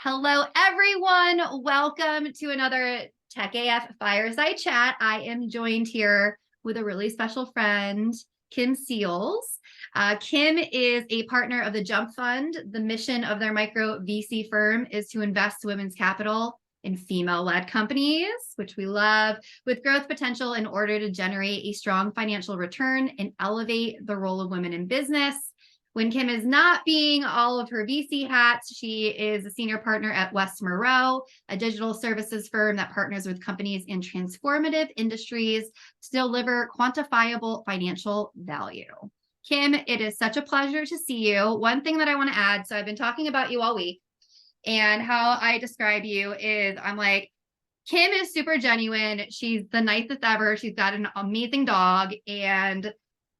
Hello, everyone. Welcome to another Tech AF Fireside Chat. I am joined here with a really special friend, Kim Seals. Kim is a partner of the Jump Fund. The mission of their micro VC firm is to invest women's capital in female-led companies, which we love, with growth potential in order to generate a strong financial return and elevate the role of women in business. When Kim is not being all of her VC hats, she is a senior partner at West Moreau, a digital services firm that partners with companies in transformative industries to deliver quantifiable financial value. Kim, it is such a pleasure to see you. One thing that I want to add, so I've been talking about you all week, and how I describe you is I'm like, Kim is super genuine. She's the nicest ever. She's got an amazing dog, and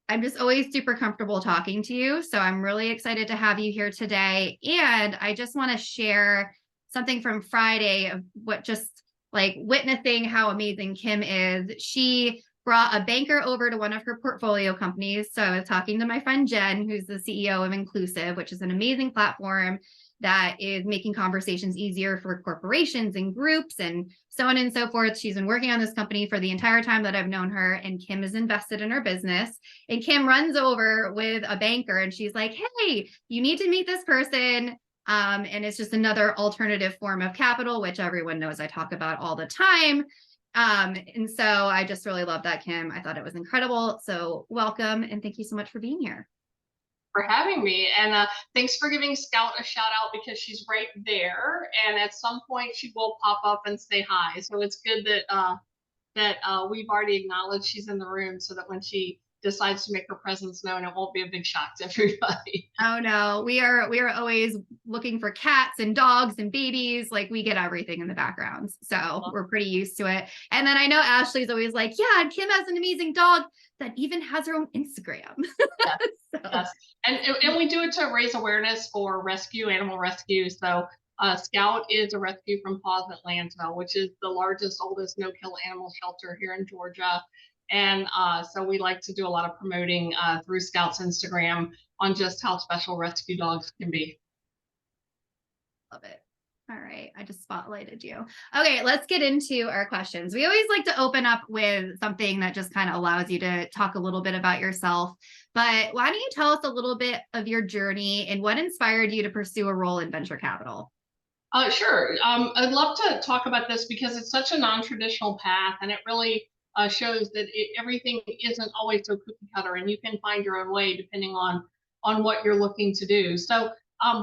I'm just always super comfortable talking to you. So I'm really excited to have you here today. And I just want to share something from Friday of what just like witnessing how amazing Kim is. She brought a banker over to one of her portfolio companies. So I was talking to my friend Jen, who's the CEO of Inclusive, which is an amazing platform that is making conversations easier for corporations and groups and so on and so forth. She's been working on this company for the entire time that I've known her, and Kim is invested in her business. And Kim runs over with a banker and she's like, hey, you need to meet this person. And it's just another alternative form of capital, which everyone knows I talk about all the time. And so I just really love that, Kim. I thought it was incredible. So welcome, and thank you so much for being here. For having me, and thanks for giving Scout a shout out because she's right there, and at some point she will pop up and say hi. So it's good that we've already acknowledged she's in the room, so that when she decides to make her presence known, it won't be a big shock to everybody. Oh no, we are always looking for cats and dogs and babies. Like we get everything in the background. So we're pretty used to it. And then I know Ashley's always like, yeah, Kim has an amazing dog that even has her own Instagram. Yes, So, yes. And we do it to raise awareness for animal rescue. So Scout is a rescue from Paws at Landville, which is the largest, oldest no-kill animal shelter here in Georgia. And so we like to do a lot of promoting through Scout's Instagram on just how special rescue dogs can be. love it. All right, I just spotlighted you. Okay, let's get into our questions. We always like to open up with something that just kind of allows you to talk a little bit about yourself. But why don't you tell us a little bit of your journey and what inspired you to pursue a role in venture capital? Sure. I'd love to talk about this because it's such a non-traditional path, and it really shows that everything isn't always so cookie cutter, and you can find your own way depending on what you're looking to do. So,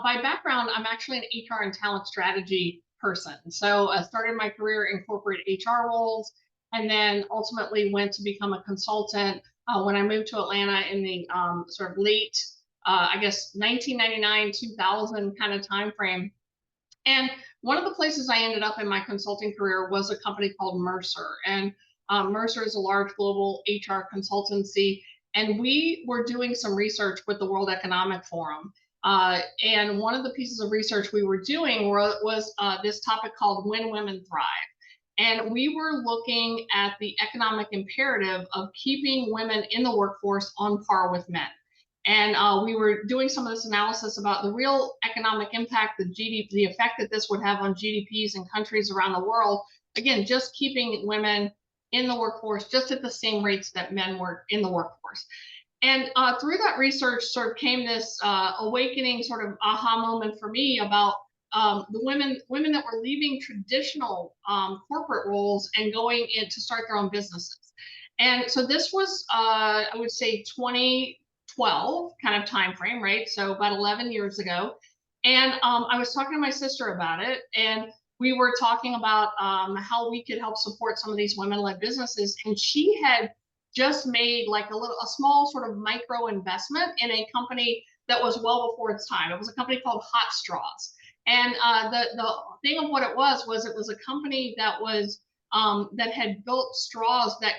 by background, I'm actually an HR and talent strategy person. So, I started my career in corporate HR roles, and then ultimately went to become a consultant when I moved to Atlanta in the sort of late, I guess, 1999, 2000 kind of time frame. And one of the places I ended up in my consulting career was a company called Mercer. And Mercer is a large global HR consultancy. And we were doing some research with the World Economic Forum. And one of the pieces of research we were doing was this topic called When Women Thrive. And we were looking at the economic imperative of keeping women in the workforce on par with men. And we were doing some of this analysis about the real economic impact, the effect that this would have on GDPs in countries around the world. Again, just keeping women in the workforce just at the same rates that men were in the workforce. And through that research sort of came this awakening sort of aha moment for me about the women that were leaving traditional corporate roles and going in to start their own businesses. And so this was, I would say, 2012 kind of time frame, right? So about 11 years ago. And I was talking to my sister about it, and we were talking about how we could help support some of these women-led businesses. And she had just made like a small sort of micro investment in a company that was well before its time. It was a company called Hot Straws. And the thing of what it was it was a company that was that had built straws that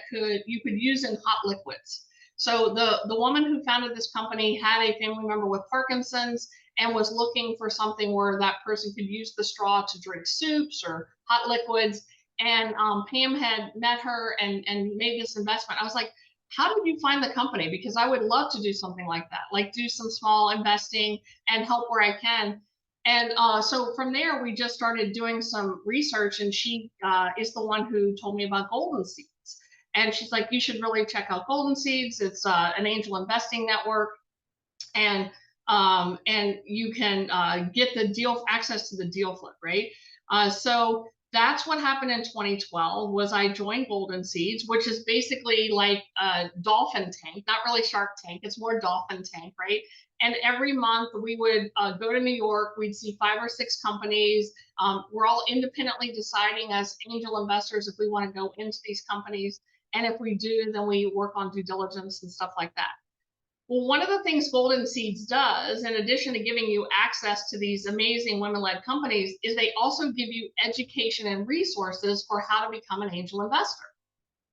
you could use in hot liquids. So the woman who founded this company had a family member with Parkinson's and was looking for something where that person could use the straw to drink soups or hot liquids. And Pam had met her and made this investment. I was like, how did you find the company? Because I would love to do something like that, like do some small investing and help where I can. And so from there, we just started doing some research, and she is the one who told me about Golden Seeds. And she's like, you should really check out Golden Seeds. It's an angel investing network, and you can get the deal access to the deal flow, right? So that's what happened in 2012 was I joined Golden Seeds, which is basically like a dolphin tank, not really Shark Tank. It's more dolphin tank, right? And every month we would go to New York. We'd see 5 or 6 companies. We're all independently deciding as angel investors if we want to go into these companies. And if we do, then we work on due diligence and stuff like that. Well, one of the things Golden Seeds does, in addition to giving you access to these amazing women-led companies, is they also give you education and resources for how to become an angel investor.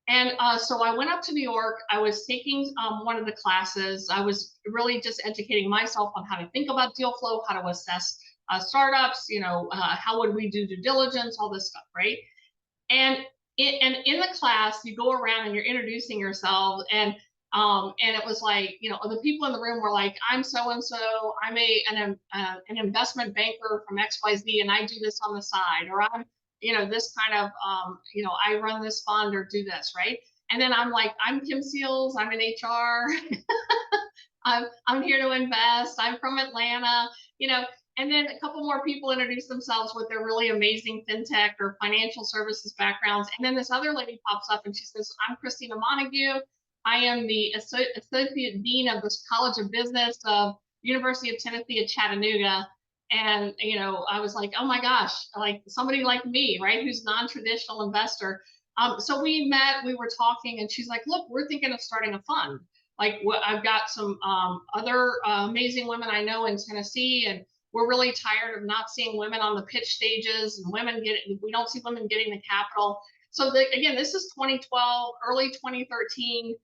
And so I went up to New York. I was taking one of the classes. I was really just educating myself on how to think about deal flow, how to assess startups, how would we do due diligence, all this stuff, right? And in the class, you go around and you're introducing yourself, and it was like, the people in the room were like, I'm so and so, I'm an investment banker from XYZ, and I do this on the side, or I'm this kind of I run this fund or do this, right? And then I'm like, I'm Kim Seals, I'm in HR. I'm here to invest. I'm from Atlanta, and then a couple more people introduce themselves with their really amazing fintech or financial services backgrounds. And then this other lady pops up and she says, I'm Christina Montague. I am the Associate Dean of the College of Business of University of Tennessee at Chattanooga. And, I was like, oh my gosh, like somebody like me, right, who's non-traditional investor. So we met, we were talking, and she's like, look, we're thinking of starting a fund. Like I've got some other amazing women I know in Tennessee, and we're really tired of not seeing women on the pitch stages, and we don't see women getting the capital. So again, this is 2012, early 2013.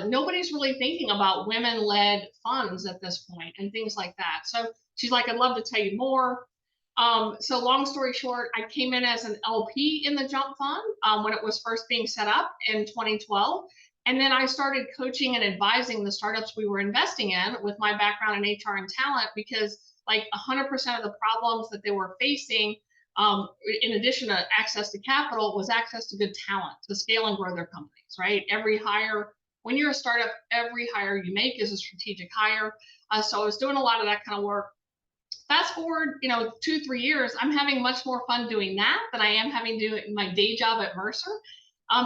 Nobody's really thinking about women-led funds at this point and things like that. So she's like, I'd love to tell you more. So long story short, I came in as an LP in the Jump Fund when it was first being set up in 2012. And then I started coaching and advising the startups we were investing in with my background in HR and talent, because like 100% of the problems that they were facing, in addition to access to capital, was access to good talent to scale and grow their companies, right? Every hire, when you're a startup, every hire you make is a strategic hire. So I was doing a lot of that kind of work. Fast forward, 2-3 years, I'm having much more fun doing that than I am having to do my day job at Mercer.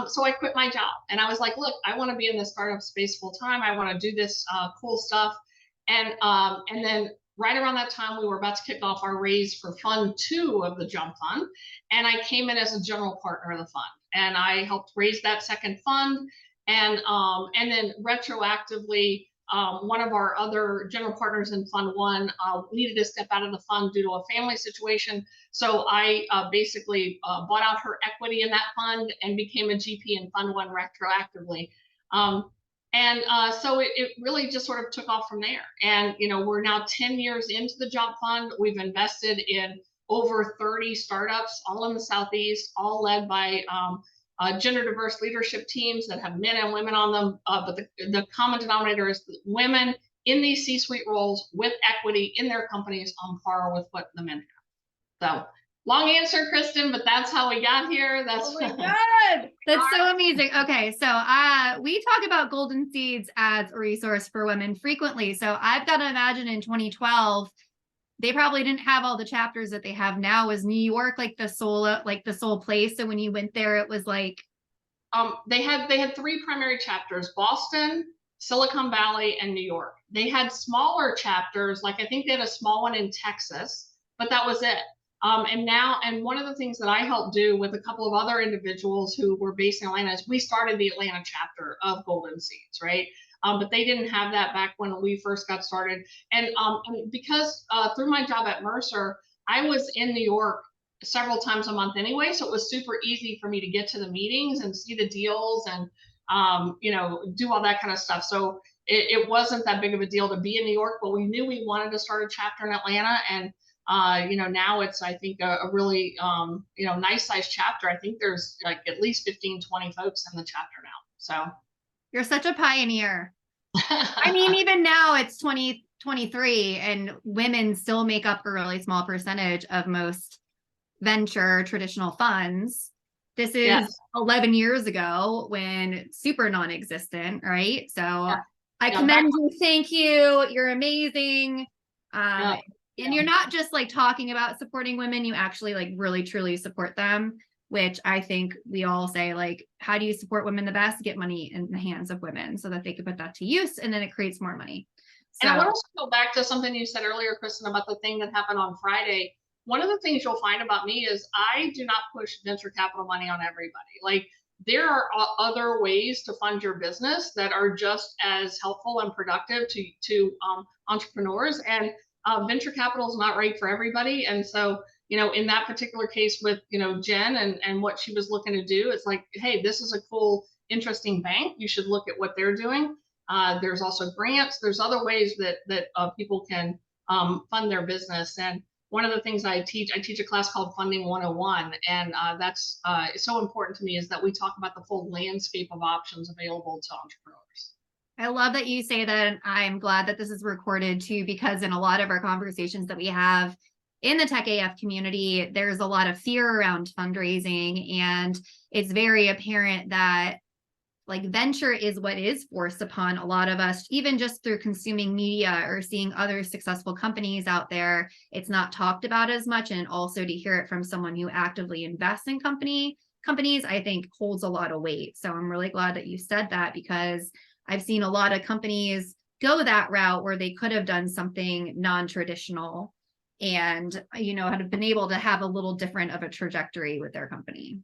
So I quit my job, and I was like, look, I want to be in the startup space full time. I want to do this cool stuff. And then right around that time, we were about to kick off our raise for Fund 2 of the Jump Fund. And I came in as a general partner of the fund, and I helped raise that second fund. And then retroactively, one of our other general partners in Fund 1 needed to step out of the fund due to a family situation. So I basically bought out her equity in that fund and became a GP in Fund 1 retroactively. So it really just sort of took off from there. And, we're now 10 years into the Jump Fund. We've invested in over 30 startups, all in the Southeast, all led by gender diverse leadership teams that have men and women on them. But the common denominator is women in these C-suite roles with equity in their companies on par with what the men have. So long answer, Kristen, but that's how we got here. Oh my God. That's so amazing. Okay. So we talk about Golden Seeds as a resource for women frequently. So I've got to imagine in 2012, they probably didn't have all the chapters that they have now. Was New York like the sole place? So when you went there, it was like they had 3 primary chapters: Boston, Silicon Valley, and New York. They had smaller chapters, like I think they had a small one in Texas, but that was it. And one of the things that I helped do with a couple of other individuals who were based in Atlanta is we started the Atlanta chapter of Golden Seeds, right? But they didn't have that back when we first got started. And because through my job at Mercer, I was in New York several times a month anyway, so it was super easy for me to get to the meetings and see the deals and do all that kind of stuff. So it wasn't that big of a deal to be in New York, but we knew we wanted to start a chapter in Atlanta. And now it's, I think, a really nice sized chapter. I think there's like at least 15-20 folks in the chapter now. So you're such a pioneer. I mean, even now it's 2023 and women still make up a really small percentage of most venture traditional funds. This is Yes. 11 years ago when super non-existent, right? So Yeah. I Yeah. Back. commend you. Thank you. You're amazing. Um, Yeah. and Yeah. you're not just like talking about supporting women, you actually like really truly support them, which I think we all say, like, how do you support women the best? Get money in the hands of women so that they can put that to use, and then it creates more money. And I want So to go back to something you said earlier, Kristen, about the thing that happened on Friday. One of the things you'll find about me is I do not push venture capital money on everybody. Like, there are other ways to fund your business that are just as helpful and productive to entrepreneurs. And venture capital is not right for everybody. And so, in that particular case with Jen and what she was looking to do, it's like, hey, this is a cool, interesting bank. You should look at what they're doing. There's also grants. There's other ways that people can fund their business. And one of the things I teach a class called Funding 101, and that's so important to me, is that we talk about the full landscape of options available to entrepreneurs. I love that you say that. And I'm glad that this is recorded too, because in a lot of our conversations that we have in the Tech AF community, there's a lot of fear around fundraising. And it's very apparent that like venture is what is forced upon a lot of us, even just through consuming media or seeing other successful companies out there. It's not talked about as much. And also to hear it from someone who actively invests in companies, I think holds a lot of weight. So I'm really glad that you said that, because I've seen a lot of companies go that route where they could have done something non-traditional and, had been able to have a little different of a trajectory with their company.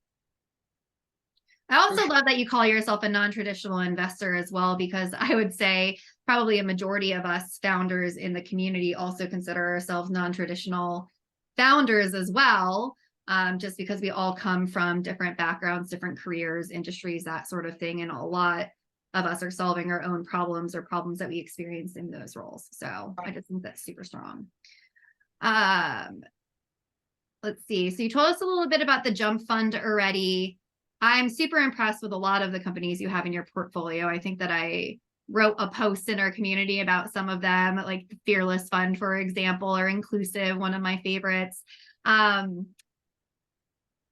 I also love that you call yourself a non-traditional investor as well, because I would say probably a majority of us founders in the community also consider ourselves non-traditional founders as well, just because we all come from different backgrounds, different careers, industries, that sort of thing. And a lot of us are solving our own problems or problems that we experienced in those roles. So I just think that's super strong. Let's see. So you told us a little bit about the Jump Fund already. I'm super impressed with a lot of the companies you have in your portfolio. I think that I wrote a post in our community about some of them, like the Fearless Fund, for example, or Inclusive, one of my favorites. I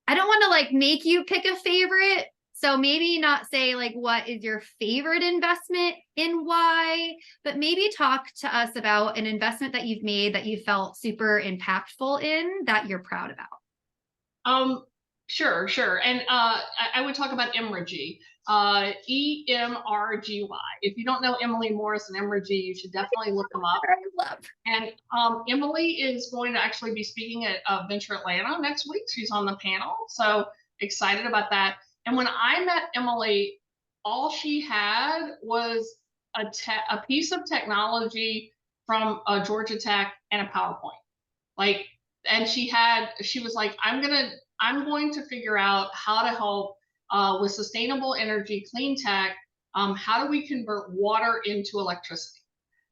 don't want to like make you pick a favorite. So maybe not say like what is your favorite investment and why, but maybe talk to us about an investment that you've made that you felt super impactful in that you're proud about. Sure, sure. And I would talk about Emergy, EMRGY. If you don't know Emily Morris and Emergy, you should definitely look them up. I love. And Emily is going to actually be speaking at Venture Atlanta next week. She's on the panel, so excited about that. And when I met Emily, all she had was a piece of technology from Georgia Tech and a PowerPoint. Like, and she was like, I'm going to figure out how to help with sustainable energy, clean tech. How do we convert water into electricity?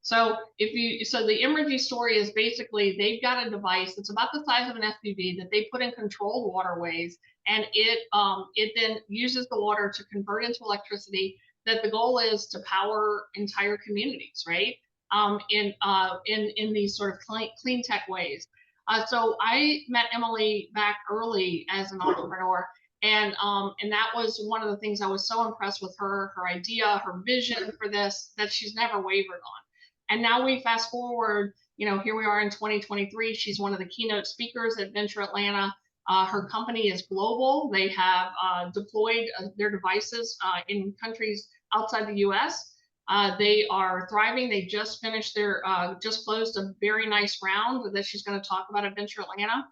So the Emergy story is basically they've got a device that's about the size of an FPV that they put in controlled waterways, and it then uses the water to convert into electricity. That the goal is to power entire communities, right? In these sort of clean tech ways. So I met Emily back early as an entrepreneur, and that was one of the things I was so impressed with her idea, her vision for this, that she's never wavered on. And now we fast forward, here we are in 2023. She's one of the keynote speakers at Venture Atlanta. Her company is global. They have deployed their devices in countries outside the US. They are thriving. They just finished just closed a very nice round that she's going to talk about at Venture Atlanta,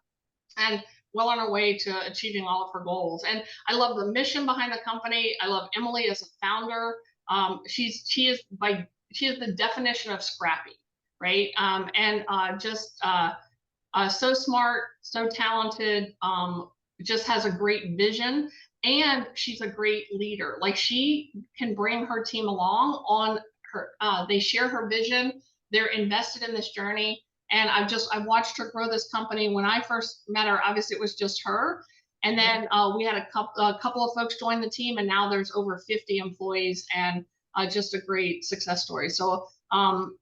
and well on her way to achieving all of her goals. And I love the mission behind the company. I love Emily as a founder. She is the definition of scrappy, right? And just so smart, so talented, just has a great vision, and she's a great leader. Like, she can bring her team along on her, they share her vision, they're invested in this journey. And I watched her grow this company. When I first met her, obviously it was just her. And then we had a couple of folks join the team, and now there's over 50 employees. And just a great success story. So I'm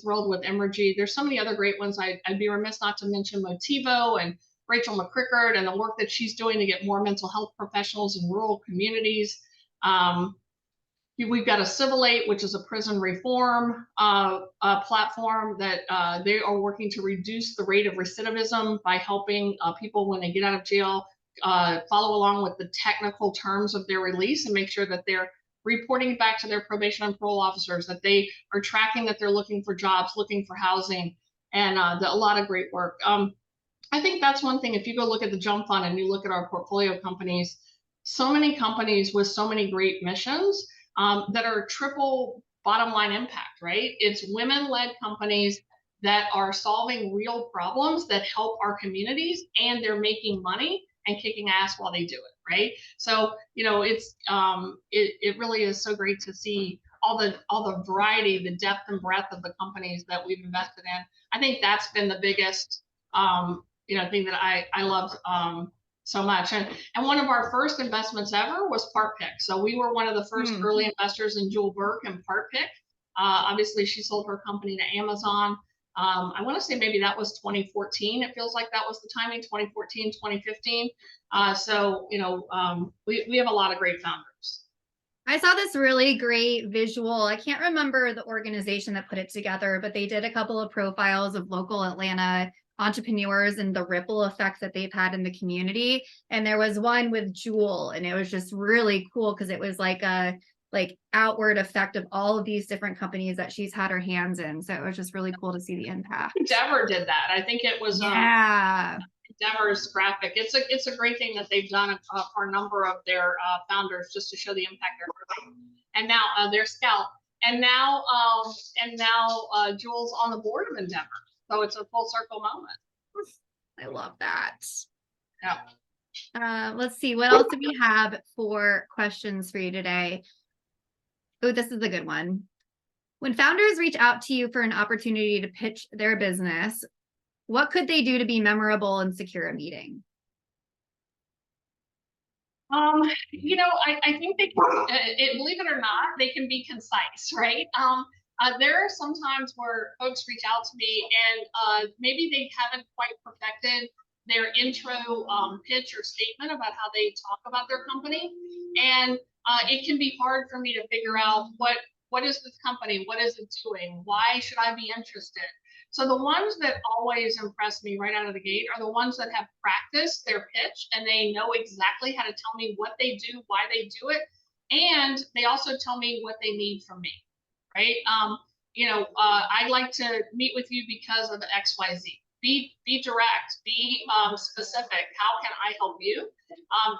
thrilled with Emergy. There's so many other great ones. I'd be remiss not to mention Motivo and Rachel McCrickard and the work that she's doing to get more mental health professionals in rural communities. We've got a Civil 8, which is a prison reform platform that they are working to reduce the rate of recidivism by helping people when they get out of jail follow along with the technical terms of their release and make sure that they're reporting back to their probation and parole officers, that they are tracking that they're looking for jobs, looking for housing, and a lot of great work. I think that's one thing. If you go look at the Jump Fund and you look at our portfolio companies, so many companies with so many great missions that are triple bottom line impact, right? It's women-led companies that are solving real problems that help our communities, and they're making money and kicking ass while they do it, right? So, it's it really is so great to see all the variety, the depth and breadth of the companies that we've invested in. I think that's been the biggest thing that I love so much. And one of our first investments ever was PartPick. So we were one of the first early investors in Jewel Burke and PartPick. Obviously, she sold her company to Amazon. I want to say maybe that was 2014. It feels like that was the timing, 2014, 2015. We have a lot of great founders. I saw this really great visual. I can't remember the organization that put it together, but they did a couple of profiles of local Atlanta entrepreneurs and the ripple effects that they've had in the community. And there was one with Jewel, and it was just really cool because it was like a outward effect of all of these different companies that she's had her hands in. So it was just really cool to see the impact. Endeavor did that. I think it was Endeavor's graphic. It's a great thing that they've done for a number of their founders just to show the impact they're having. And now their Scout. And now Jewel's on the board of Endeavor. So it's a full circle moment. I love that. Yeah. Let's see. What else do we have for questions for you today? Oh, this is a good one. When founders reach out to you for an opportunity to pitch their business, what could they do to be memorable and secure a meeting? I think they can, believe it or not, they can be concise, right? There are some times where folks reach out to me and maybe they haven't quite perfected their intro pitch or statement about how they talk about their company. And it can be hard for me to figure out what is this company? What is it doing? Why should I be interested? So the ones that always impress me right out of the gate are the ones that have practiced their pitch and they know exactly how to tell me what they do, why they do it, and they also tell me what they need from me, right? I'd like to meet with you because of XYZ. Be direct, be specific. How can I help you?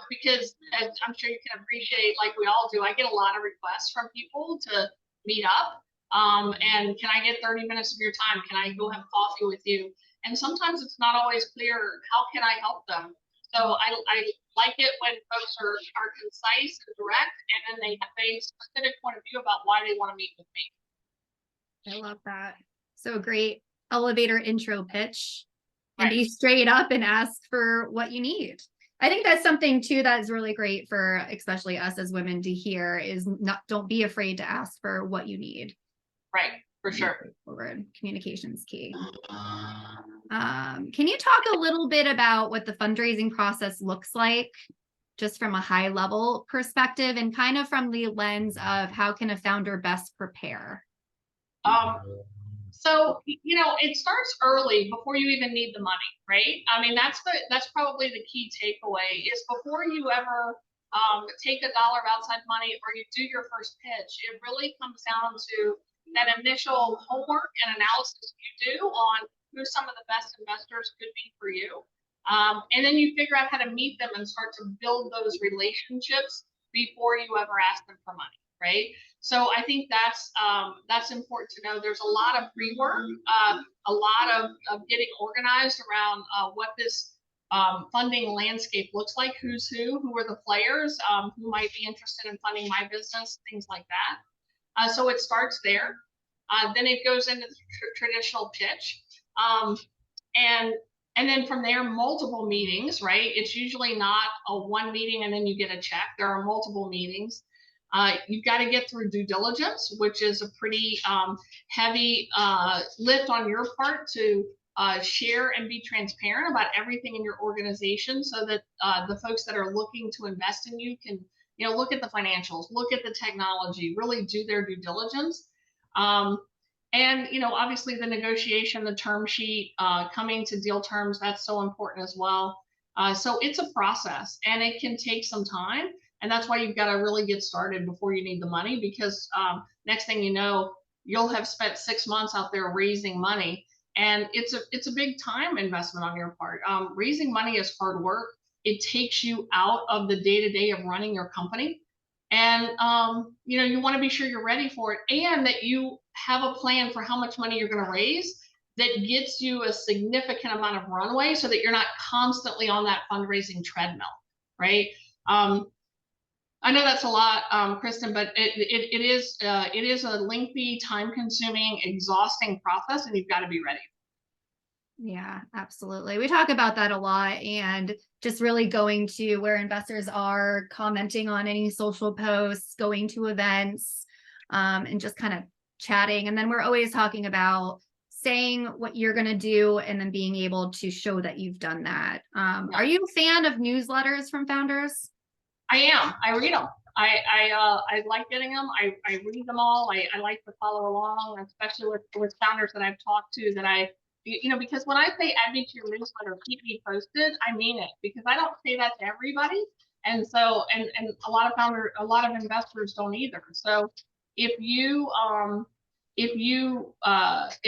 Because as I'm sure you can appreciate, like we all do, I get a lot of requests from people to meet up. And can I get 30 minutes of your time? Can I go have coffee with you? And sometimes it's not always clear, how can I help them? So I like it when folks are concise and direct, and then they have a specific point of view about why they want to meet with me. I love that. So great elevator intro pitch, and be straight up and ask for what you need. I think that's something too that is really great for especially us as women to hear is don't be afraid to ask for what you need. Right, for sure. Forward communication's key. Can you talk a little bit about what the fundraising process looks like, just from a high level perspective, and kind of from the lens of how can a founder best prepare? So, it starts early before you even need the money, right? I mean, that's probably the key takeaway is before you ever take $1 of outside money or you do your first pitch, it really comes down to that initial homework and analysis you do on who some of the best investors could be for you. And then you figure out how to meet them and start to build those relationships before you ever ask them for money, right? So I think that's important to know. There's a lot of pre-work, a lot of getting organized around what this funding landscape looks like, who's who are the players, who might be interested in funding my business, things like that. So it starts there. Then it goes into the traditional pitch. And then from there, multiple meetings, right? It's usually not a one meeting and then you get a check. There are multiple meetings. You've got to get through due diligence, which is a pretty heavy lift on your part to share and be transparent about everything in your organization, so that the folks that are looking to invest in you can, look at the financials, look at the technology, really do their due diligence. And obviously the negotiation, the term sheet, coming to deal terms, that's so important as well. So it's a process, and it can take some time. And that's why you've got to really get started before you need the money, because next thing you know, you'll have spent 6 months out there raising money. And it's a big time investment on your part. Raising money is hard work. It takes you out of the day-to-day of running your company. And you want to be sure you're ready for it, and that you have a plan for how much money you're going to raise that gets you a significant amount of runway, so that you're not constantly on that fundraising treadmill, right? I know that's a lot, Kristen, but it is a lengthy, time-consuming, exhausting process, and you've got to be ready. Yeah, absolutely. We talk about that a lot, and just really going to where investors are, commenting on any social posts, going to events, and just kind of chatting. And then we're always talking about saying what you're going to do and then being able to show that you've done that. Are you a fan of newsletters from founders? I am. I read them. I like getting them. I read them all. I like to follow along, especially with founders that I've talked to, that because when I say add me to your newsletter, keep me posted, I mean it, because I don't say that to everybody. And so, and a lot of investors don't either. So if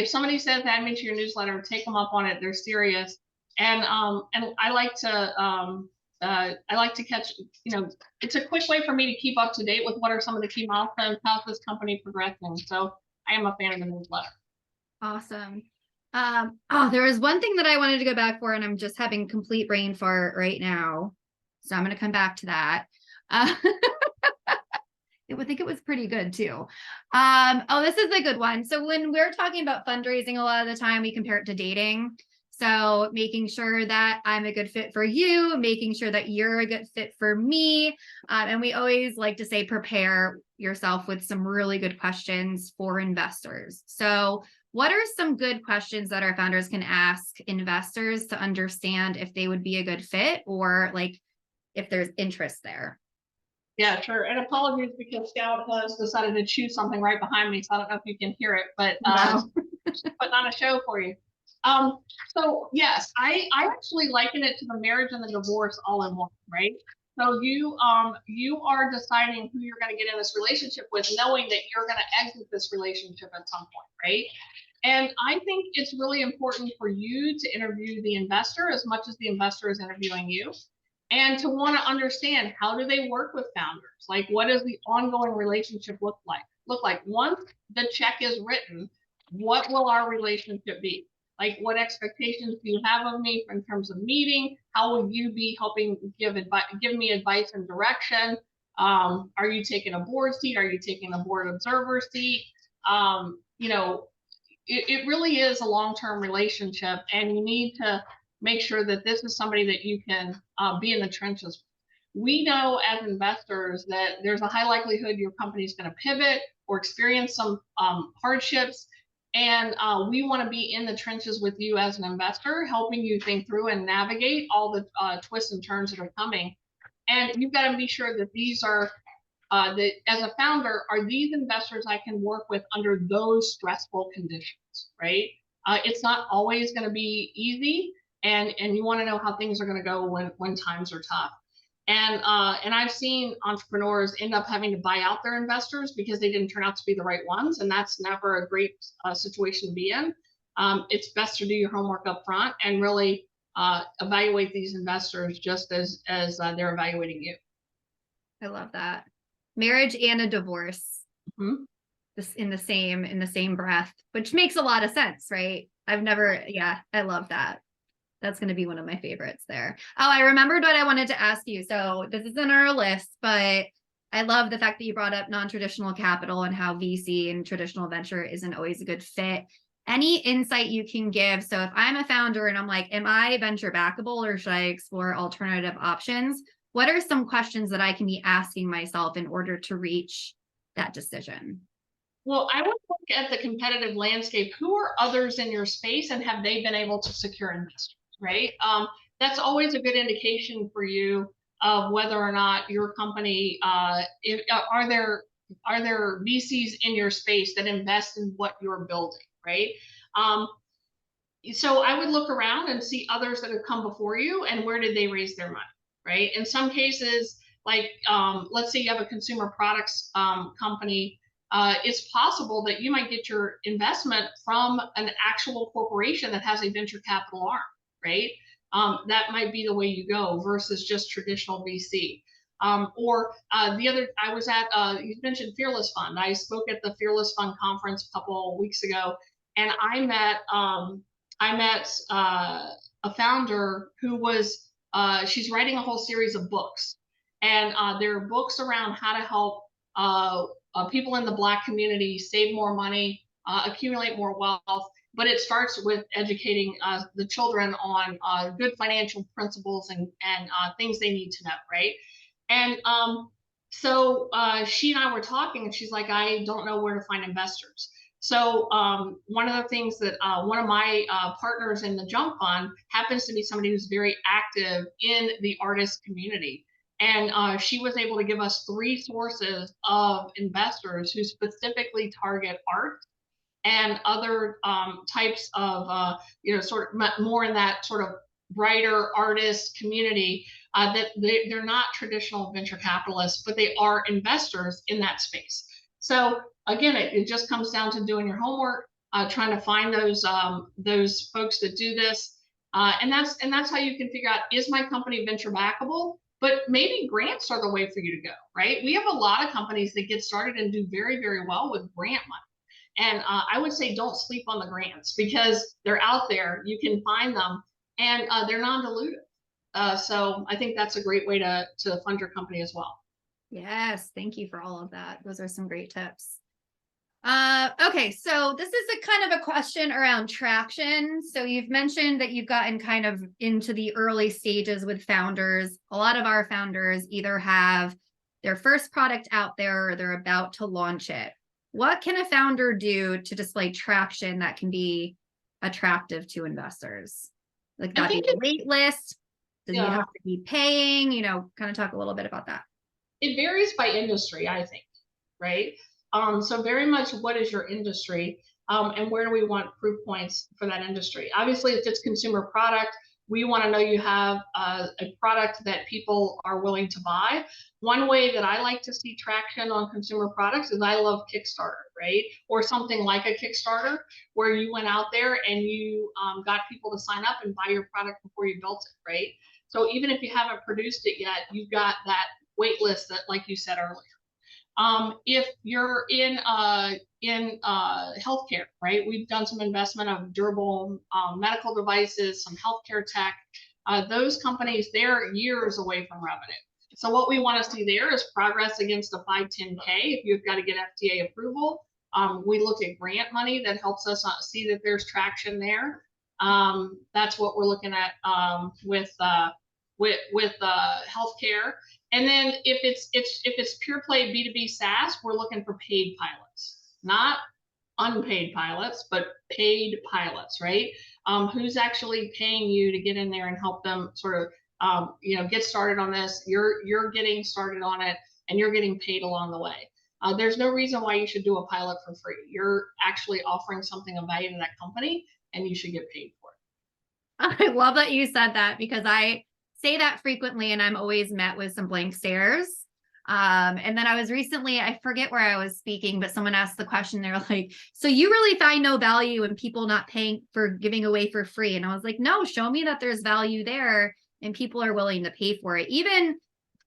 somebody says add me to your newsletter, take them up on it. They're serious. And I like to catch, it's a quick way for me to keep up to date with what are some of the key milestones, how's this company progressing. So I am a fan of the newsletter. Awesome. There was one thing that I wanted to go back for, and I'm just having complete brain fart right now. So I'm going to come back to that. I think it was pretty good too. This is a good one. So when we're talking about fundraising, a lot of the time we compare it to dating. So making sure that I'm a good fit for you, making sure that you're a good fit for me. And we always like to say, prepare yourself with some really good questions for investors. So what are some good questions that our founders can ask investors to understand if they would be a good fit, or like if there's interest there? Yeah, sure. And apologies, because Scout has decided to chew something right behind me, so I don't know if you can hear it, but putting on a show for you. So yes, I actually liken it to the marriage and the divorce all in one, right? So you are deciding who you're going to get in this relationship with, knowing that you're going to exit this relationship at some point, right? And I think it's really important for you to interview the investor as much as the investor is interviewing you, and to want to understand, how do they work with founders? Like, what does the ongoing relationship look like? Once the check is written, what will our relationship be? Like, what expectations do you have of me in terms of meeting? How will you be helping give me advice and direction? Are you taking a board seat? Are you taking a board observer seat? It really is a long-term relationship, and you need to make sure that this is somebody that you can be in the trenches. We know as investors that there's a high likelihood your company is going to pivot or experience some hardships. And we want to be in the trenches with you as an investor, helping you think through and navigate all the twists and turns that are coming. And you've got to be sure that these are, that as a founder, are these investors I can work with under those stressful conditions, right? It's not always going to be easy, and you want to know how things are going to go when times are tough. And I've seen entrepreneurs end up having to buy out their investors because they didn't turn out to be the right ones, and that's never a great situation to be in. It's best to do your homework up front and really evaluate these investors just as they're evaluating you. I love that. Marriage and a divorce. Mm-hmm. This in the same breath, which makes a lot of sense, right? I love that. That's going to be one of my favorites there. Oh, I remembered what I wanted to ask you. So this isn't our list, but I love the fact that you brought up non-traditional capital and how VC and traditional venture isn't always a good fit. Any insight you can give? So if I'm a founder and I'm like, am I venture backable, or should I explore alternative options? what are some questions that I can be asking myself in order to reach that decision? Well, I would look at the competitive landscape. Who are others in your space, and have they been able to secure investors, right? That's always a good indication for you of whether or not your company, are there VCs in your space that invest in what you're building, right? Um, so I would look around and see others that have come before you and where did they raise their money, right? In some cases, like let's say you have a consumer products company, it's possible that you might get your investment from an actual corporation that has a venture capital arm, right? That might be the way you go versus just traditional VC. Or the other, I was at, you mentioned Fearless Fund. I spoke at the Fearless Fund conference a couple of weeks ago, and I met a founder who was, she's writing a whole series of books. And there are books around how to help people in the Black community save more money, accumulate more wealth. But it starts with educating the children on good financial principles and things they need to know, right? And so she and I were talking, and she's like, I don't know where to find investors. So one of the things that one of my partners in the Jump Fund happens to be somebody who's very active in the artist community. And she was able to give us 3 sources of investors who specifically target art and other types of, sort of more in that sort of brighter artist community, that they're not traditional venture capitalists, but they are investors in that space. So again, it just comes down to doing your homework, trying to find those folks that do this, and that's how you can figure out, is my company venture backable? But maybe grants are the way for you to go, right? We have a lot of companies that get started and do very, very well with grant money. And I would say don't sleep on the grants because they're out there. You can find them, and they're non-dilutive. So I think that's a great way to fund your company as well. Yes, thank you for all of that. Those are some great tips. Okay, so this is a kind of a question around traction. So you've mentioned that you've gotten kind of into the early stages with founders. A lot of our founders either have their first product out there or they're about to launch it. What can a founder do to display traction that can be attractive to investors? Like that be a wait list? Does he have to be paying? Kind of talk a little bit about that. It varies by industry, I think, right? So very much what is your industry, and where do we want proof points for that industry? Obviously, if it's consumer product, we want to know you have a product that people are willing to buy. One way that I like to see traction on consumer products is I love Kickstarter, right? Or something like a Kickstarter where you went out there and you got people to sign up and buy your product before you built it, right? So even if you haven't produced it yet, you've got that wait list that, like you said earlier. If you're in healthcare, right? We've done some investment of durable medical devices, some healthcare tech. Those companies, they're years away from revenue. So what we want to see there is progress against a 510K. If you've got to get FDA approval, we look at grant money that helps us see that there's traction there. That's what we're looking at with healthcare. And then if it's pure play B2B SaaS, we're looking for paid pilots, not unpaid pilots, but paid pilots, right? Who's actually paying you to get in there and help them sort of, get started on this. You're getting started on it, and you're getting paid along the way. There's no reason why you should do a pilot for free. You're actually offering something of value to that company, and you should get paid for it. I love that you said that because I say that frequently and I'm always met with some blank stares. And then I was recently, I forget where I was speaking, but someone asked the question. They're like, so you really find no value in people not paying for giving away for free? And I was like, no, show me that there's value there and people are willing to pay for it.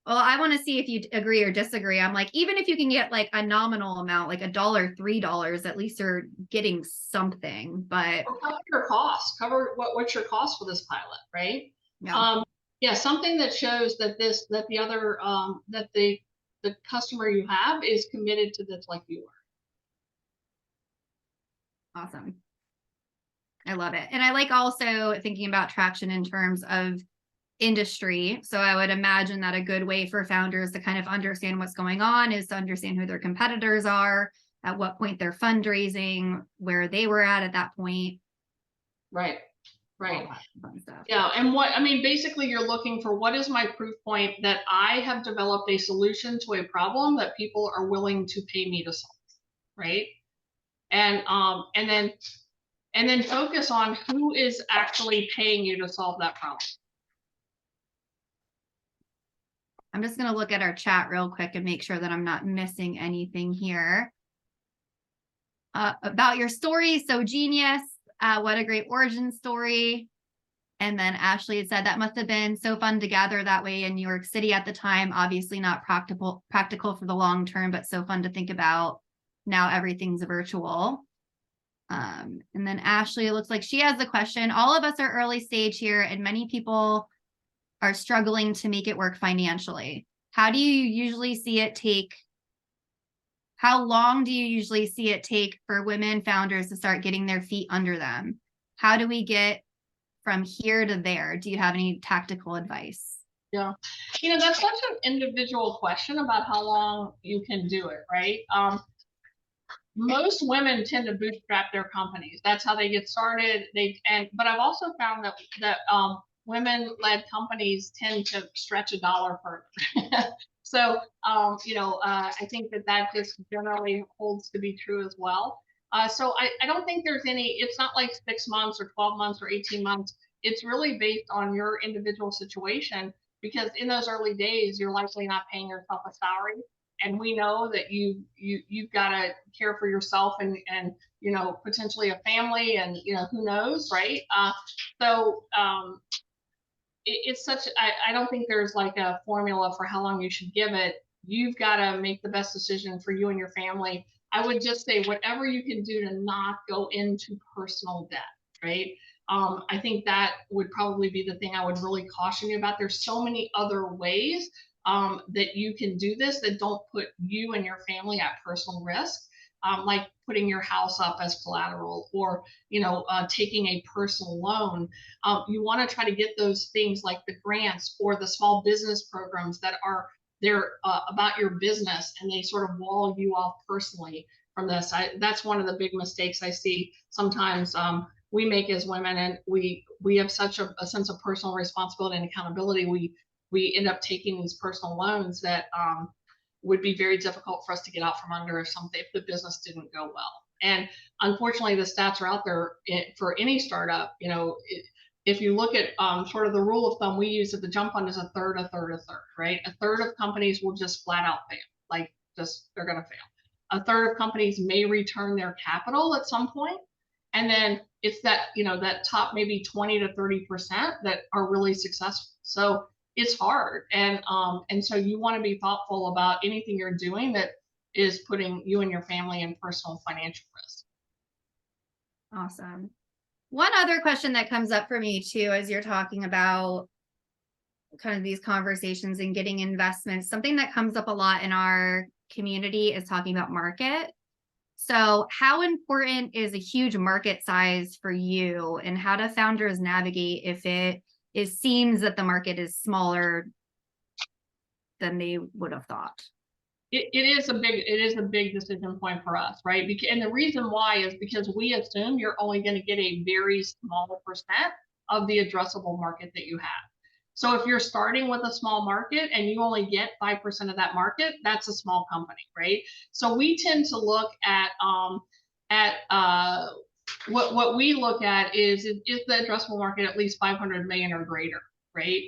Well, I want to see if you agree or disagree. I'm like, even if you can get like a nominal amount, like $1, $3, at least you're getting something. But or cover your costs. Cover what's your cost for this pilot, right? yeah. Yeah, something that shows that the customer you have is committed to this like you are. Awesome. I love it. And I like also thinking about traction in terms of industry. So I would imagine that a good way for founders to kind of understand what's going on is to understand who their competitors are, at what point they're fundraising, where they were at that point. Right. Right. All that fun stuff. Yeah. And basically you're looking for what is my proof point that I have developed a solution to a problem that people are willing to pay me to solve. Right. And then focus on who is actually paying you to solve that problem. I'm just going to look at our chat real quick and make sure that I'm not missing anything here. About your story, so genius. What a great origin story. And then Ashley had said that must have been so fun to gather that way in New York City at the time. Obviously not practical for the long term, but so fun to think about. Now everything's virtual. And then Ashley, it looks like she has the question. All of us are early stage here, and many people are struggling to make it work financially. How do you usually see it take? How long do you usually see it take for women founders to start getting their feet under them? How do we get from here to there? Do you have any tactical advice? Yeah. That's such an individual question about how long you can do it, right? Most women tend to bootstrap their companies. That's how they get started. But I've also found that women-led companies tend to stretch a dollar further. So I think that just generally holds to be true as well. So I don't think there's any. It's not like 6 months or 12 months or 18 months. It's really based on your individual situation, because in those early days you're likely not paying yourself a salary. And we know that you've got to care for yourself and potentially a family, and who knows, right? It's such, I don't think there's like a formula for how long you should give it. You've got to make the best decision for you and your family. I would just say whatever you can do to not go into personal debt, right? I think that would probably be the thing I would really caution you about. There's so many other ways that you can do this that don't put you and your family at personal risk, like putting your house up as collateral, or taking a personal loan. You want to try to get those things like the grants or the small business programs that are there about your business, and they sort of wall you off personally from this. That's one of the big mistakes I see sometimes we make as women, and we have such a sense of personal responsibility and accountability. We end up taking these personal loans that would be very difficult for us to get out from under if the business didn't go well. And unfortunately, the stats are out there for any startup. If you look at sort of the rule of thumb we use at the Jump Fund is a third, right? A third of companies will just flat out fail. They're going to fail. A third of companies may return their capital at some point. And then it's that top maybe 20 to 30% that are really successful. So it's hard. And so you want to be thoughtful about anything you're doing that is putting you and your family in personal financial risk. Awesome. One other question that comes up for me too, as you're talking about kind of these conversations and getting investments, something that comes up a lot in our community is talking about market. So how important is a huge market size for you, and how do founders navigate if it seems that the market is smaller than they would have thought? It is a big decision point for us, right? And the reason why is because we assume you're only going to get a very small percent of the addressable market that you have. So if you're starting with a small market and you only get 5% of that market, that's a small company, right? So we tend to look at what we look at is the addressable market at least 500 million or greater, right?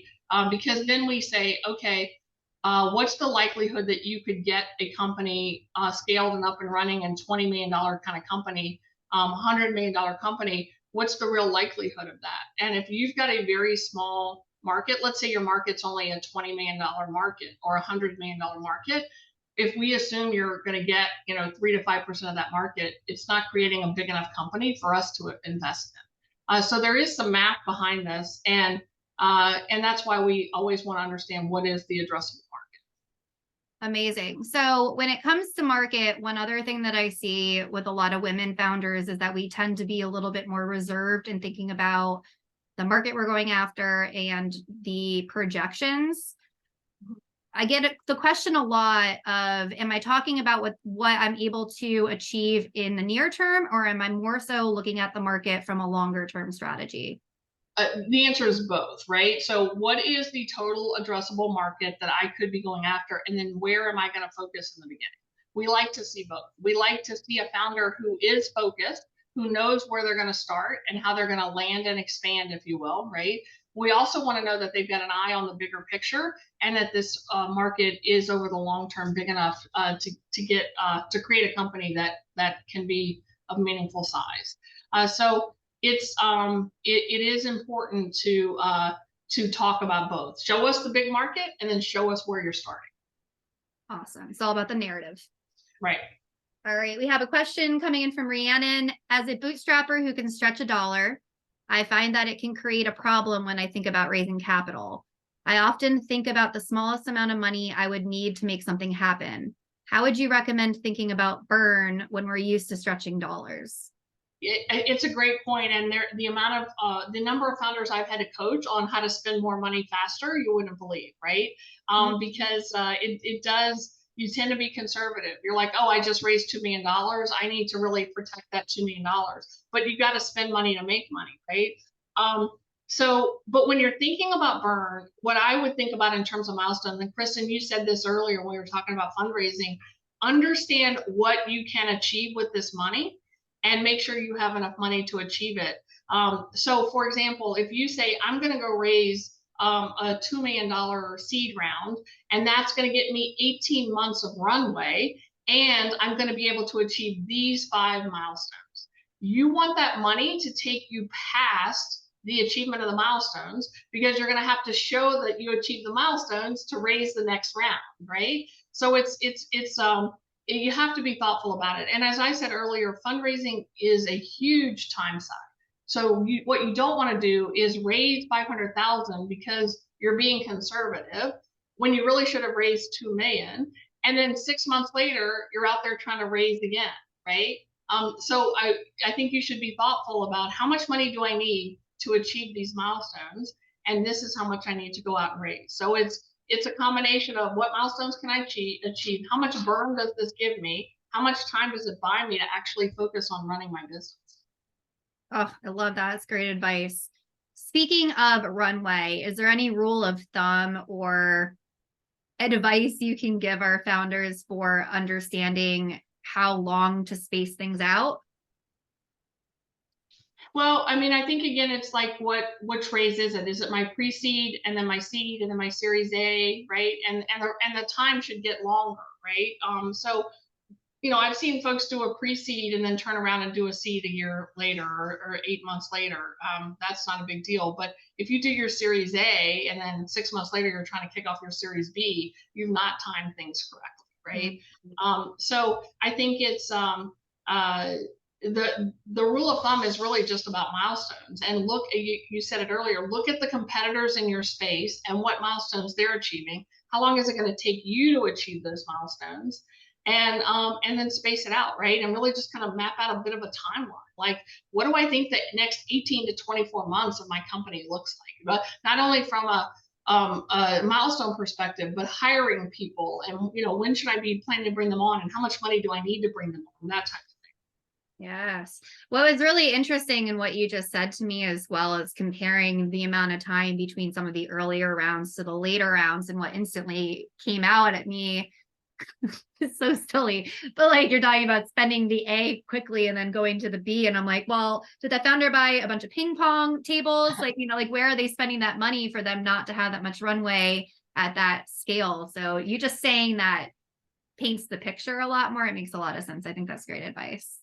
Because then we say, okay, what's the likelihood that you could get a company scaled and up and running, and $20 million kind of company, $100 million company? What's the real likelihood of that? And if you've got a very small market, let's say your market's only a $20 million market or a $100 million market, if we assume you're going to get 3 to 5% of that market, it's not creating a big enough company for us to invest in. So there is some math behind this, and that's why we always want to understand what is the addressable market. Amazing. So when it comes to market, one other thing that I see with a lot of women founders is that we tend to be a little bit more reserved in thinking about the market we're going after, and the projections. I get the question a lot of, am I talking about what I'm able to achieve in the near term, or am I more so looking at the market from a longer term strategy? The answer is both, right? So what is the total addressable market that I could be going after? And then where am I going to focus in the beginning? We like to see both. We like to see a founder who is focused, who knows where they're going to start and how they're going to land and expand, if you will, right? We also want to know that they've got an eye on the bigger picture and that this market is over the long term big enough to create a company that can be of meaningful size. So it is important to talk about both. Show us the big market and then show us where you're starting. Awesome. It's all about the narrative. Right. All right. We have a question coming in from Rhiannon. As a bootstrapper who can stretch $1, I find that it can create a problem when I think about raising capital. I often think about the smallest amount of money I would need to make something happen. How would you recommend thinking about burn when we're used to stretching dollars? It's a great point, and the number of founders I've had to coach on how to spend more money faster, you wouldn't believe, right? Because it does. You tend to be conservative. You're like, oh, I just raised $2 million. I need to really protect that $2 million. But you got to spend money to make money, right? But when you're thinking about burn, what I would think about in terms of milestones, and Kristen, you said this earlier when we were talking about fundraising, understand what you can achieve with this money and make sure you have enough money to achieve it. So for example, if you say, I'm going to go raise a $2 million seed round, and that's going to get me 18 months of runway, and I'm going to be able to achieve these 5 milestones. You want that money to take you past the achievement of the milestones, because you're going to have to show that you achieved the milestones to raise the next round, right? So you have to be thoughtful about it. And as I said earlier, fundraising is a huge time suck. So what you don't want to do is raise 500,000 because you're being conservative when you really should have raised 2 million. And then 6 months later, you're out there trying to raise again, right? So I think you should be thoughtful about how much money do I need to achieve these milestones, and this is how much I need to go out and raise. So it's a combination of what milestones can I achieve, how much burn does this give me, how much time does it buy me to actually focus on running my business. Oh, I love that. That's great advice. Speaking of runway, is there any rule of thumb or advice you can give our founders for understanding how long to space things out? Well, I mean, I think again, it's like which raise is it? Is it my pre-seed and then my seed and then my Series A, right? And the time should get longer, right? So I've seen folks do a pre-seed and then turn around and do a seed a year later or 8 months later. That's not a big deal. But if you do your Series A and then 6 months later you're trying to kick off your Series B, you've not timed things correctly, right? Mm-hmm. So I think it's the rule of thumb is really just about milestones. And look, you said it earlier, look at the competitors in your space and what milestones they're achieving. How long is it going to take you to achieve those milestones? And then space it out, right? And really just kind of map out a bit of a timeline. Like, what do I think the next 18 to 24 months of my company looks like? But not only from a milestone perspective, but hiring people, and when should I be planning to bring them on, and how much money do I need to bring them on, that type of thing. Yes. Well, it's really interesting in what you just said to me, as well as comparing the amount of time between some of the earlier rounds to the later rounds, and what instantly came out at me. It's so silly, but like, you're talking about spending the A quickly and then going to the B, and I'm like, well, did that founder buy a bunch of ping pong tables? Like, like, where are they spending that money for them not to have that much runway at that scale? So you just saying that paints the picture a lot more. It makes a lot of sense. I think that's great advice.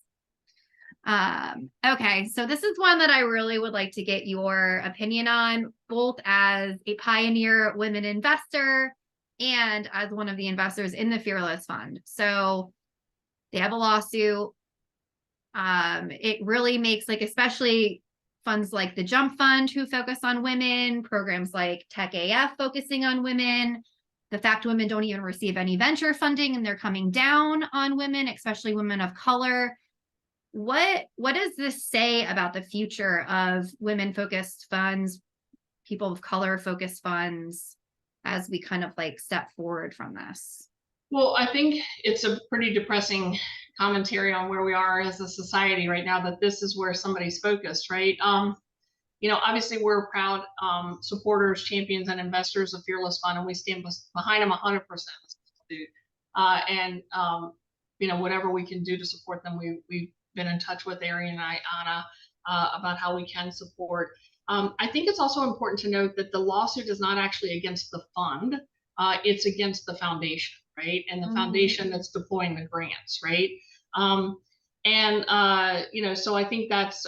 Okay, so this is one that I really would like to get your opinion on, both as a pioneer women investor and as one of the investors in the Fearless Fund. So they have a lawsuit. It really makes, like, especially funds like the Jump Fund, who focus on women, programs like Tech AF focusing on women, the fact women don't even receive any venture funding and they're coming down on women, especially women of color. what does this say about the future of women-focused funds, people of color focused funds, as we kind of like step forward from this? Well, I think it's a pretty depressing commentary on where we are as a society right now, that this is where somebody's focused, right? Obviously we're proud supporters, champions, and investors of Fearless Fund, and we stand behind them 100%. And whatever we can do to support them, we've been in touch with Arian and Anna about how we can support. I think it's also important to note that the lawsuit is not actually against the fund, it's against the foundation, right? And the foundation that's deploying the grants, right? So I think that's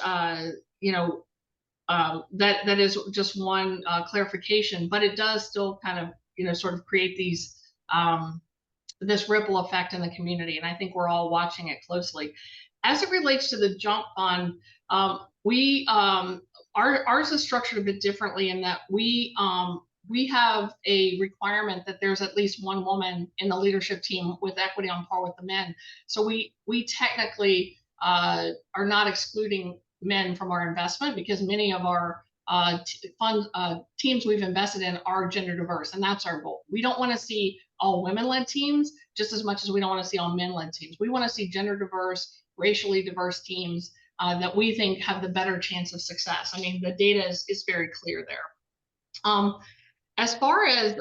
that is just one clarification, but it does still kind of sort of create these this ripple effect in the community, and I think we're all watching it closely. As it relates to the Jump Fund, ours is structured a bit differently in that we have a requirement that there's at least one woman in the leadership team with equity on par with the men. So we technically are not excluding men from our investment, because many of our teams we've invested in are gender diverse, and that's our goal. We don't want to see all women-led teams just as much as we don't want to see all men-led teams. We want to see gender diverse, racially diverse teams that we think have the better chance of success. I mean, the data is very clear there. As far as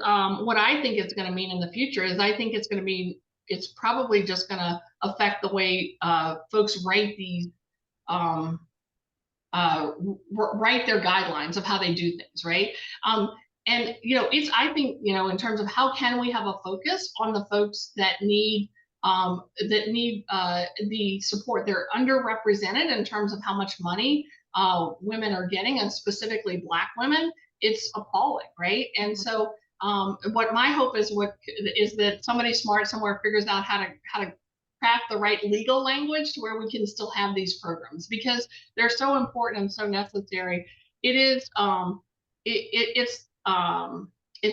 what I think it's going to mean in the future is, I think it's probably just going to affect the way folks write these write their guidelines of how they do things, right? I think in terms of how can we have a focus on the folks that need the support. They're underrepresented in terms of how much money women are getting, and specifically Black women. It's appalling, right? And so what my hope is that somebody smart somewhere figures out how to craft the right legal language to where we can still have these programs, because they're so important and so necessary. It's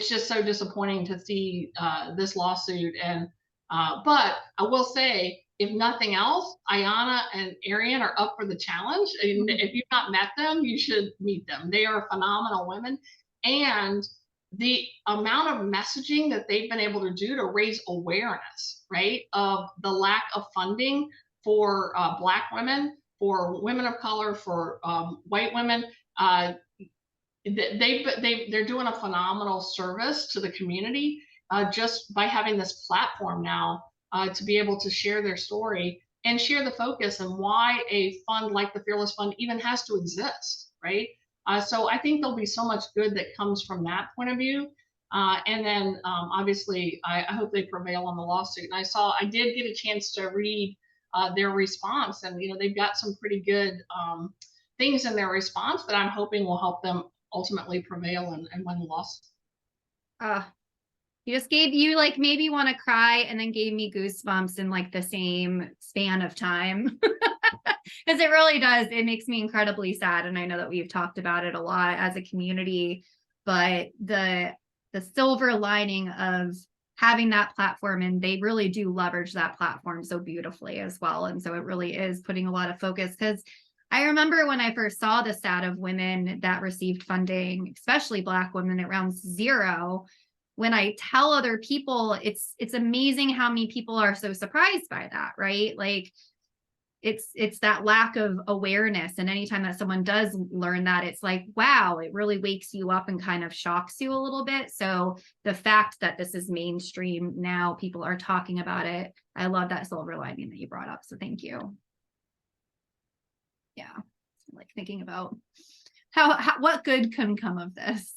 just so disappointing to see this lawsuit. And but I will say, if nothing else, Ayana and Arian are up for the challenge. And if you've not met them, you should meet them. They are phenomenal women, and the amount of messaging that they've been able to do to raise awareness, right, of the lack of funding for Black women, for women of color, for white women, they're doing a phenomenal service to the community just by having this platform now to be able to share their story and share the focus and why a fund like the Fearless Fund even has to exist, right? So I think there'll be so much good that comes from that point of view. And then obviously, I hope they prevail on the lawsuit. And I did get a chance to read their response, and they've got some pretty good things in their response that I'm hoping will help them ultimately prevail and win the lawsuit. You just like maybe want to cry, and then gave me goosebumps in like the same span of time. Because it really does. It makes me incredibly sad. And I know that we've talked about it a lot as a community, but the silver lining of having that platform, and they really do leverage that platform so beautifully as well. And so it really is putting a lot of focus, because I remember when I first saw the stat of women that received funding, especially Black women, at round 0. When I tell other people, it's amazing how many people are so surprised by that, right? Like it's that lack of awareness. And anytime that someone does learn that, it's like, wow, it really wakes you up and kind of shocks you a little bit. So the fact that this is mainstream now, people are talking about it. I love that silver lining that you brought up. So thank you. Yeah. Like thinking about how what good can come of this.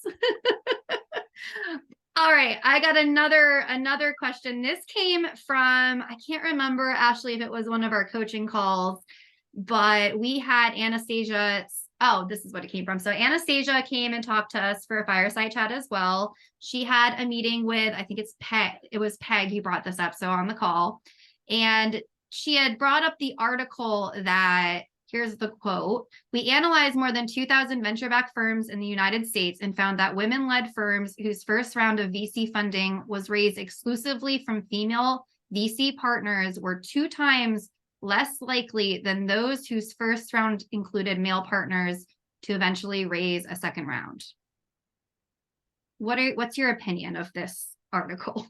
All right, I got another question. This came from, I can't remember, Ashley, if it was one of our coaching calls, but we had Anastasia. Oh, this is what it came from. So Anastasia came and talked to us for a fireside chat as well. She had a meeting with, I think it's Peg. It was Peg who brought this up, so on the call. And she had brought up the article that, here's the quote: "We analyzed more than 2,000 venture-backed firms in the United States and found that women-led firms whose first round of VC funding was raised exclusively from female VC partners were 2 times less likely than those whose first round included male partners to eventually raise a second round. What's your opinion of this article?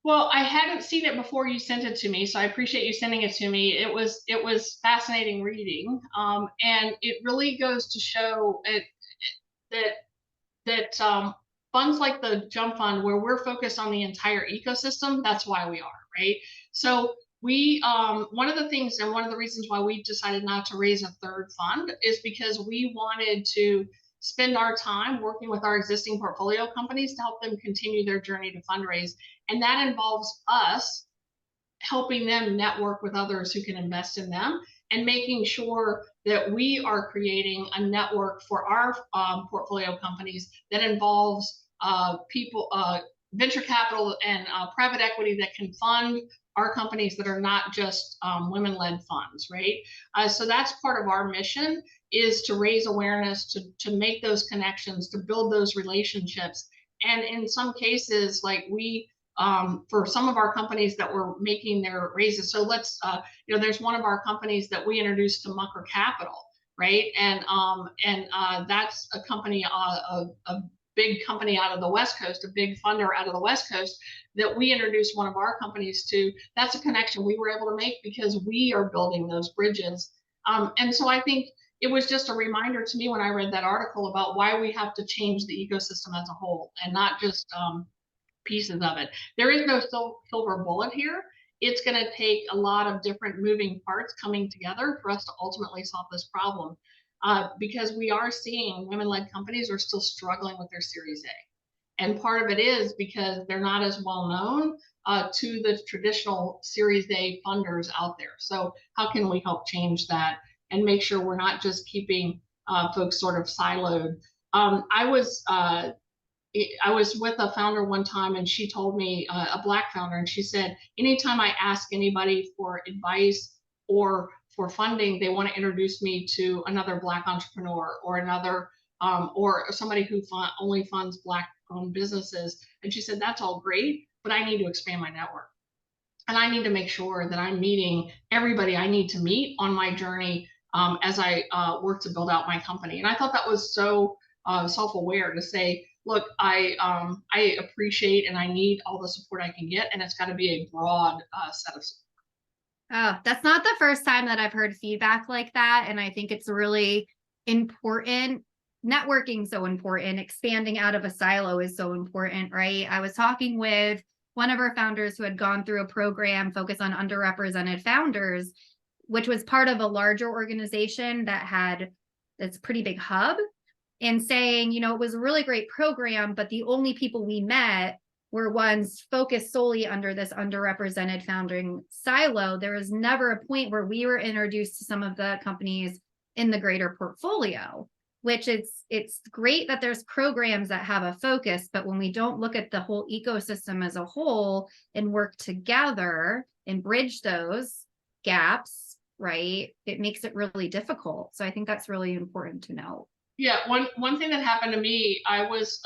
Well, I hadn't seen it before you sent it to me, so I appreciate you sending it to me. It was fascinating reading, and it really goes to show that funds like the Jump Fund, where we're focused on the entire ecosystem, that's why we are, right? So we one of the things and one of the reasons why we decided not to raise a third fund is because we wanted to spend our time working with our existing portfolio companies to help them continue their journey to fundraise. And that involves us helping them network with others who can invest in them and making sure that we are creating a network for our portfolio companies that involves people, venture capital and private equity that can fund our companies that are not just women-led funds, right? So that's part of our mission, is to raise awareness, to make those connections, to build those relationships. And in some cases, like for some of our companies that were making their raises. So there's one of our companies that we introduced to Mucker Capital, right? And that's a company, a big company out of the West Coast, a big funder out of the West Coast that we introduced one of our companies to. That's a connection we were able to make because we are building those bridges. And so I think it was just a reminder to me when I read that article about why we have to change the ecosystem as a whole and not just pieces of it. There is no silver bullet here. It's going to take a lot of different moving parts coming together for us to ultimately solve this problem. Because we are seeing women-led companies are still struggling with their Series A. And part of it is because they're not as well known to the traditional Series A funders out there. So how can we help change that and make sure we're not just keeping folks sort of siloed? I was with a founder one time and she told me, a Black founder, and she said, anytime I ask anybody for advice or for funding, they want to introduce me to another Black entrepreneur or another, or somebody who only funds Black owned businesses. And she said, that's all great, but I need to expand my network. And I need to make sure that I'm meeting everybody I need to meet on my journey as I work to build out my company. And I thought that was so self-aware to say, look, I appreciate and I need all the support I can get, and it's got to be a broad set of support. Oh, that's not the first time that I've heard feedback like that, and I think it's really important. Networking so important. Expanding out of a silo is so important, right? I was talking with one of our founders who had gone through a program focused on underrepresented founders, which was part of a larger organization that had this pretty big hub. And saying, it was a really great program, but the only people we met were ones focused solely under this underrepresented founding silo. There was never a point where we were introduced to some of the companies in the greater portfolio, which it's great that there's programs that have a focus, but when we don't look at the whole ecosystem as a whole and work together and bridge those gaps, right, it makes it really difficult. So I think that's really important to know. Yeah, one thing that happened to me, I was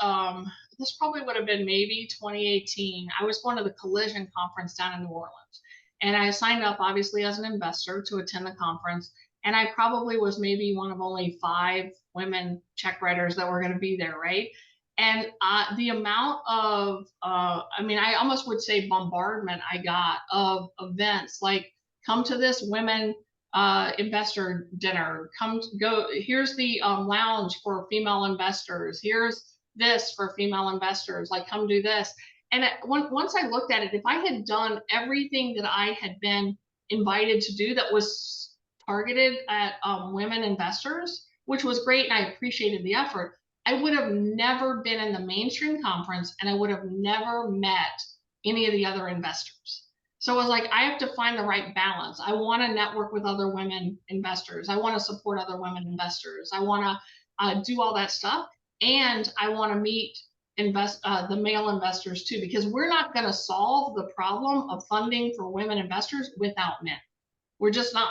this probably would have been maybe 2018. I was going to the Collision conference down in New Orleans, and I signed up obviously as an investor to attend the conference. And I probably was maybe one of only 5 women check writers that were going to be there, right? And the amount of, I almost would say bombardment I got of events like, come to this women investor dinner, here's the lounge for female investors, here's this for female investors, like come do this. And once I looked at it, if I had done everything that I had been invited to do that was targeted at women investors, which was great and I appreciated the effort, I would have never been in the mainstream conference and I would have never met any of the other investors. So it was like, I have to find the right balance. I want to network with other women investors. I want to support other women investors. I want to do all that stuff. And I want to meet the male investors too, because we're not going to solve the problem of funding for women investors without men. We're just not.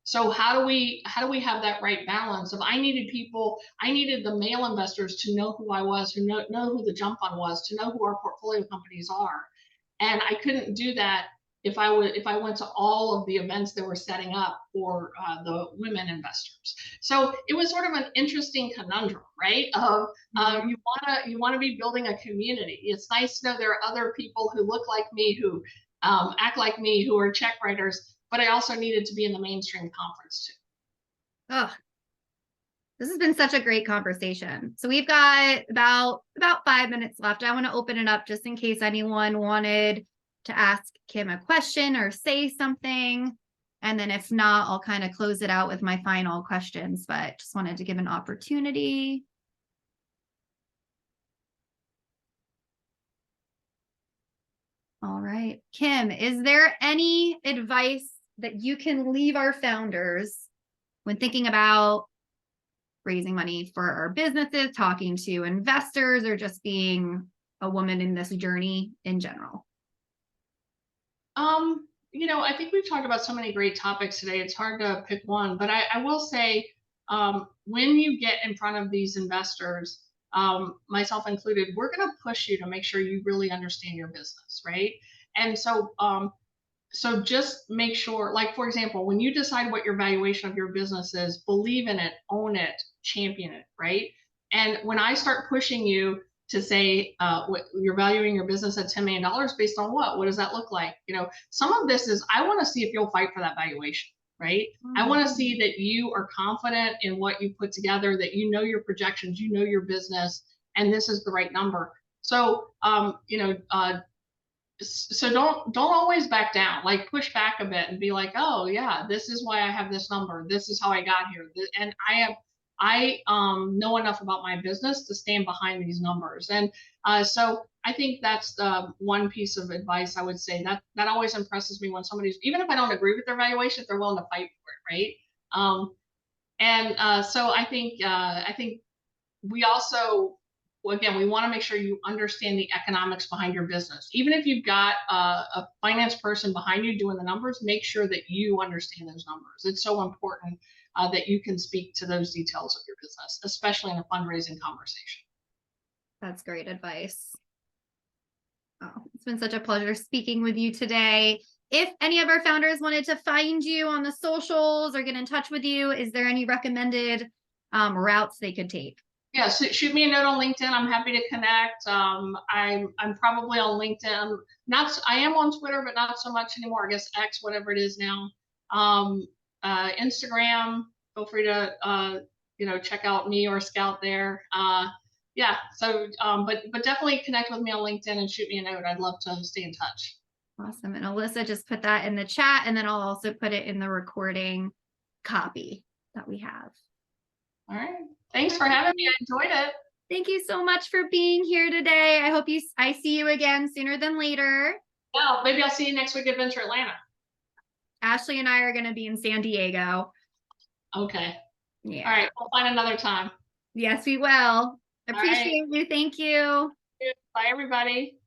So how do we have that right balance of I needed the male investors to know who I was, to know who the Jump Fund was, to know who our portfolio companies are. And I couldn't do that if I went to all of the events that were setting up for the women investors. So it was sort of an interesting conundrum, right? Of you wanna be building a community. It's nice to know there are other people who look like me, who act like me, who are check writers, but I also needed to be in the mainstream conference too. Oh, this has been such a great conversation. So we've got about 5 minutes left. I want to open it up just in case anyone wanted to ask Kim a question or say something. And then if not, I'll kind of close it out with my final questions, but just wanted to give an opportunity. All right. Kim, is there any advice that you can leave our founders when thinking about raising money for our businesses, talking to investors, or just being a woman in this journey in general? I think we've talked about so many great topics today. It's hard to pick one, but I will say, when you get in front of these investors, myself included, we're going to push you to make sure you really understand your business, right? And so just make sure, like, for example, when you decide what your valuation of your business is, believe in it, own it, champion it, right? And when I start pushing you to say, what you're valuing your business at $10 million based on what? What does that look like? Some of this is, I want to see if you'll fight for that valuation, right? I want to see that you are confident in what you put together, that you know your projections, you know your business, and this is the right number. So, so don't always back down. Like, push back a bit and be like, oh yeah, this is why I have this number, this is how I got here, and I know enough about my business to stand behind these numbers. And so I think that's one piece of advice I would say, that always impresses me, when somebody's, even if I don't agree with their valuation, if they're willing to fight for it, right? So I think we also, well, again, we want to make sure you understand the economics behind your business. Even if you've got a finance person behind you doing the numbers, make sure that you understand those numbers. It's so important that you can speak to those details of your business, especially in a fundraising conversation. That's great advice. Oh, it's been such a pleasure speaking with you today. If any of our founders wanted to find you on the socials or get in touch with you, is there any recommended routes they could take? Yeah, so shoot me a note on LinkedIn. I'm happy to connect. I'm probably on LinkedIn. I am on Twitter, but not so much anymore. I guess X, whatever it is now. Instagram. Feel free to check out me or Scout there. Yeah. So, but definitely connect with me on LinkedIn and shoot me a note. I'd love to stay in touch. Awesome. And Alyssa just put that in the chat, and then I'll also put it in the recording copy that we have. All right. Thanks for having me. I enjoyed it. Thank you so much for being here today. I hope I see you again sooner than later. Yeah, maybe I'll see you next week at Venture Atlanta. Ashley and I are going to be in San Diego. Okay. Yeah. All right. We'll find another time. Yes, we will. Appreciate you. Thank you. Bye, everybody.